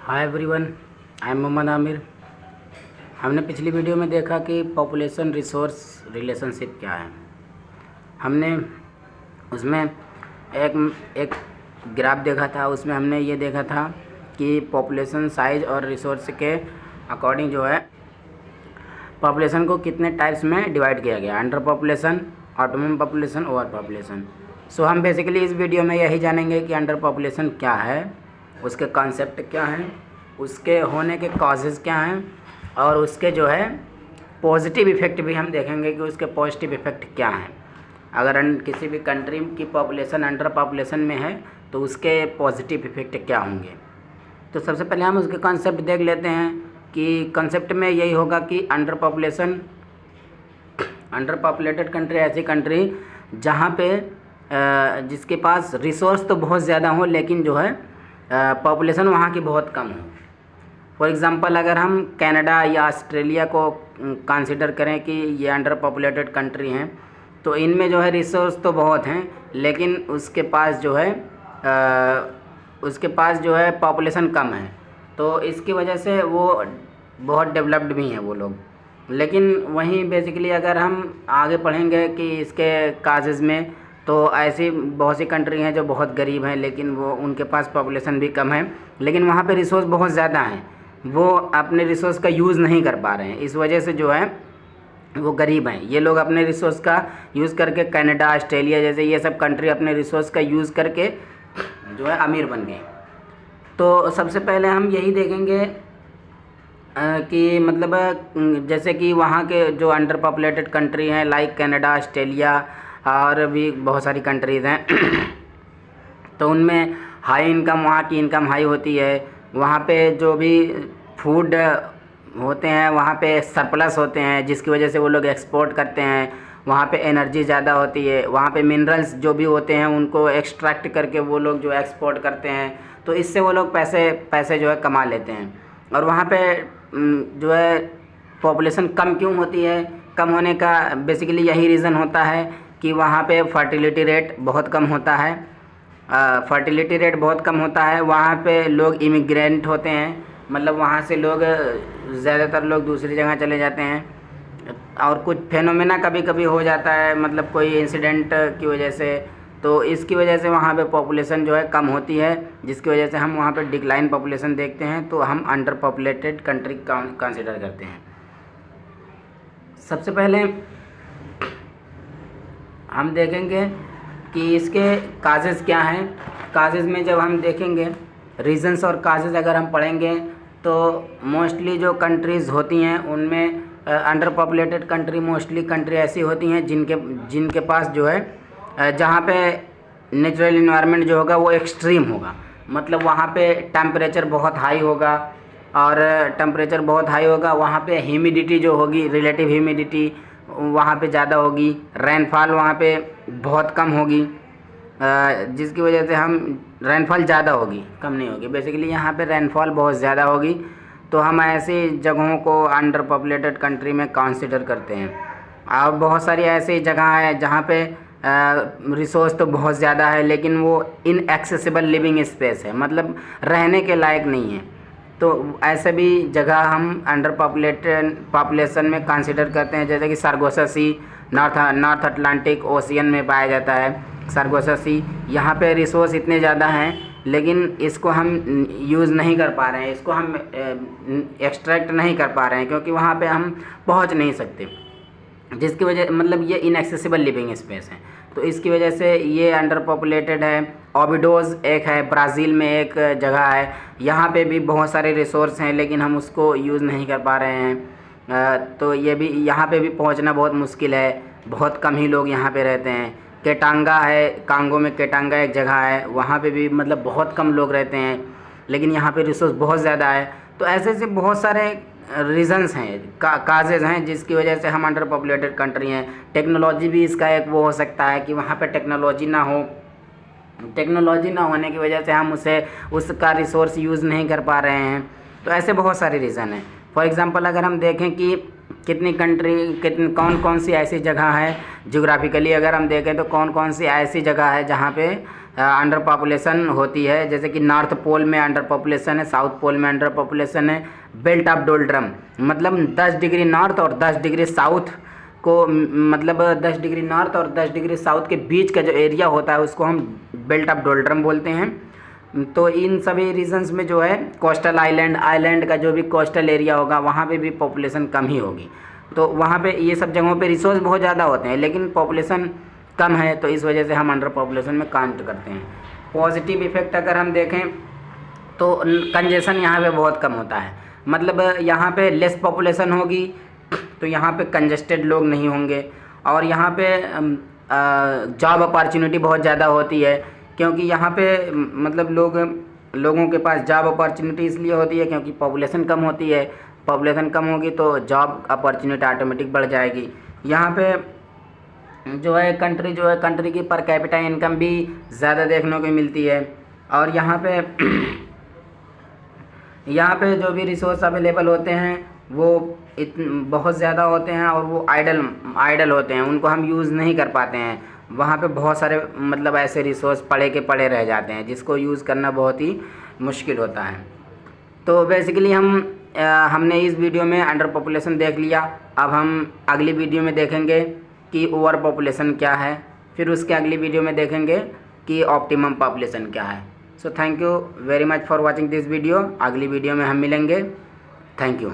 Hi everyone, I am Mohammad Aamir. हमने पिछली video में देखा कि पॉपुलेशन रिसोर्स रिलेशनशिप क्या है। हमने उसमें एक ग्राफ देखा था। उसमें हमने ये देखा था कि पॉपुलेशन साइज और रिसोर्स के अकॉर्डिंग जो है पॉपुलेशन को कितने टाइप्स में डिवाइड किया गया, under population, optimum population, over population. So हम बेसिकली इस वीडियो में यही जानेंगे कि अंडर पॉपुलेशन क्या है, उसके कॉन्सेप्ट क्या हैं, उसके होने के कॉजेज़ क्या हैं, और उसके जो है पॉजिटिव इफ़ेक्ट भी हम देखेंगे कि उसके पॉजिटिव इफ़ेक्ट क्या हैं। अगर किसी भी कंट्री की पॉपुलेशन अंडर पॉपुलेशन में है तो उसके पॉजिटिव इफ़ेक्ट क्या होंगे। तो सबसे पहले हम उसके कॉन्सेप्ट देख लेते हैं कि कॉन्सेप्ट में यही होगा कि अंडर पॉपुलेटेड कंट्री ऐसी कंट्री जहाँ पे जिसके पास रिसोर्स तो बहुत ज़्यादा हो लेकिन जो है पॉपुलेशन वहाँ की बहुत कम हो। फॉर एग्ज़ाम्पल अगर हम कनाडा या ऑस्ट्रेलिया को कंसिडर करें कि ये अंडर पॉपुलेटेड कंट्री हैं, तो इनमें जो है रिसोर्स तो बहुत हैं लेकिन उसके पास जो है पॉपुलेशन कम है। तो इसकी वजह से वो बहुत डेवलप्ड भी हैं वो लोग। लेकिन वहीं बेसिकली अगर हम आगे पढ़ेंगे कि इसके काजेज़ में, तो ऐसी बहुत सी कंट्री हैं जो बहुत गरीब हैं लेकिन वो उनके पास पॉपुलेशन भी कम है लेकिन वहाँ पे रिसोर्स बहुत ज़्यादा हैं, वो अपने रिसोर्स का यूज़ नहीं कर पा रहे हैं। इस वजह से जो है वो गरीब हैं। ये लोग अपने रिसोर्स का यूज़ करके कनाडा, ऑस्ट्रेलिया जैसे ये सब कंट्री अपने रिसोर्स का यूज़ करके जो है अमीर बन गए। तो सबसे पहले हम यही देखेंगे कि मतलब जैसे कि वहाँ के जो अंडर पॉपुलेटेड कंट्री हैं लाइक कनाडा, ऑस्ट्रेलिया और भी बहुत सारी कंट्रीज़ हैं तो उनमें हाई इनकम, वहाँ की इनकम हाई होती है। वहाँ पे जो भी फूड होते हैं वहाँ पे सरप्लस होते हैं जिसकी वजह से वो लोग एक्सपोर्ट करते हैं। वहाँ पे एनर्जी ज़्यादा होती है। वहाँ पे मिनरल्स जो भी होते हैं उनको एक्सट्रैक्ट करके वो लोग जो एक्सपोर्ट करते हैं, तो इससे वो लोग पैसे जो है कमा लेते हैं। और वहाँ पे जो है पॉपुलेशन कम क्यों होती है, कम होने का बेसिकली यही रीज़न होता है कि वहाँ पे फर्टिलिटी रेट बहुत कम होता है। वहाँ पे लोग इमिग्रेंट होते हैं, मतलब वहाँ से लोग ज़्यादातर लोग दूसरी जगह चले जाते हैं। और कुछ फेनोमेना कभी कभी हो जाता है, मतलब कोई इंसिडेंट की वजह से, तो इसकी वजह से वहाँ पे पॉपुलेशन जो है कम होती है, जिसकी वजह से हम वहाँ पे डिक्लाइन पॉपुलेशन देखते हैं। तो हम अंडर पॉपुलेटेड कंट्री कंसिडर करते हैं। सबसे पहले हम देखेंगे कि इसके काजेज़ क्या हैं। काजेज़ में जब हम देखेंगे रीजंस और काजेज़ अगर हम पढ़ेंगे तो मोस्टली जो कंट्रीज़ होती हैं उनमें under populated country mostly country ऐसी होती हैं जिनके पास जो है जहाँ पे नेचुरल इन्वायरमेंट जो होगा वो एक्सट्रीम होगा, मतलब वहाँ पे टेम्परेचर बहुत हाई होगा। और टेम्परेचर बहुत हाई होगा वहाँ पे ह्यूमिडिटी जो होगी, रिलेटिव ह्यूमिडिटी वहाँ पे ज़्यादा होगी। रेनफॉल वहाँ पे बहुत कम होगी, जिसकी वजह से हम रेनफॉल ज़्यादा होगी, कम नहीं होगी। बेसिकली यहाँ पे रेनफॉल बहुत ज़्यादा होगी, तो हम ऐसी जगहों को अंडर पॉपुलेटेड कंट्री में कंसिडर करते हैं। और बहुत सारी ऐसी जगह है जहाँ पे रिसोर्स तो बहुत ज़्यादा है लेकिन वो इनएक्सेसिबल लिविंग स्पेस है, मतलब रहने के लायक नहीं है। तो ऐसे भी जगह हम अंडर पॉपुलेशन में कंसिडर करते हैं, जैसे कि सरगोसा सी नॉर्थ अटलांटिक ओशियन में पाया जाता है। सरगोसा सी यहाँ पे रिसोर्स इतने ज़्यादा हैं लेकिन इसको हम यूज़ नहीं कर पा रहे हैं, इसको हम एक्सट्रैक्ट नहीं कर पा रहे हैं क्योंकि वहाँ पे हम पहुँच नहीं सकते, जिसकी वजह मतलब ये इनएक्सेसिबल लिविंग स्पेस है। तो इसकी वजह से ये अंडर पॉपुलेटेड है। ओबिडोज़ एक है, ब्राज़ील में एक जगह है, यहाँ पे भी बहुत सारे रिसोर्स हैं लेकिन हम उसको यूज़ नहीं कर पा रहे हैं। तो ये भी यहाँ पे भी पहुँचना बहुत मुश्किल है, बहुत कम ही लोग यहाँ पे रहते हैं। केटांगा है, कांगो में केटांगा एक जगह है, वहाँ पे भी मतलब बहुत कम लोग रहते हैं लेकिन यहाँ पे रिसोर्स बहुत ज़्यादा है। तो ऐसे बहुत सारे रीज़न्स हैं, काजेज़ हैं जिसकी वजह से हम अंडर पॉपुलेटेड कंट्री हैं। टेक्नोलॉजी भी इसका एक वो हो सकता है कि वहाँ पे टेक्नोलॉजी ना होने की वजह से हम उसका रिसोर्स यूज़ नहीं कर पा रहे हैं। तो ऐसे बहुत सारे रीज़न हैं। फॉर एग्ज़ाम्पल अगर हम देखें कि कौन सी ऐसी जगह है, ज्योग्राफिकली अगर हम देखें तो कौन सी ऐसी जगह है जहाँ पे अंडर पॉपुलेशन होती है, जैसे कि नॉर्थ पोल में अंडर पॉपुलेशन है, साउथ पोल में अंडर पॉपुलेशन है। बेल्ट ऑफ डोल्ड्रम मतलब 10 डिग्री नॉर्थ और 10 डिग्री साउथ को, मतलब 10 डिग्री नॉर्थ और 10 डिग्री साउथ के बीच का जो एरिया होता है उसको हम बेल्ट ऑफ डोल्ड्रम बोलते हैं। तो इन सभी रीजन्स में जो है कोस्टल आइलैंड का जो भी कोस्टल एरिया होगा वहाँ पे भी पॉपुलेशन कम ही होगी। तो वहाँ पे ये सब जगहों पे रिसोर्स बहुत ज़्यादा होते हैं लेकिन पॉपुलेशन कम है, तो इस वजह से हम अंडर पॉपुलेशन में काउंट करते हैं। पॉजिटिव इफ़ेक्ट अगर हम देखें तो कंजेशन यहाँ पे बहुत कम होता है, मतलब यहाँ पे लेस पॉपुलेशन होगी तो यहाँ पे कंजेस्टेड लोग नहीं होंगे, और यहाँ पे जॉब अपॉर्चुनिटी बहुत ज़्यादा होती है, क्योंकि यहाँ पे मतलब लोगों के पास जॉब अपॉर्चुनिटी इसलिए होती है क्योंकि पॉपुलेशन कम होती है। पॉपुलेशन कम होगी तो जॉब अपॉर्चुनिटी ऑटोमेटिक बढ़ जाएगी। यहाँ पे जो है कंट्री की पर कैपिटा इनकम भी ज़्यादा देखने को मिलती है, और यहाँ पे जो भी रिसोर्स अवेलेबल होते हैं वो बहुत ज़्यादा होते हैं और वो आइडल होते हैं, उनको हम यूज़ नहीं कर पाते हैं। वहाँ पे बहुत सारे मतलब ऐसे रिसोर्स पड़े रह जाते हैं जिसको यूज़ करना बहुत ही मुश्किल होता है। तो बेसिकली हमने इस वीडियो में अंडर पॉपुलेशन देख लिया। अब हम अगली वीडियो में देखेंगे कि ओवर पॉपुलेशन क्या है, फिर उसके अगली वीडियो में देखेंगे कि ऑप्टिमम पॉपुलेशन क्या है। So thank you very much for watching this video. अगली वीडियो में हम मिलेंगे। Thank you.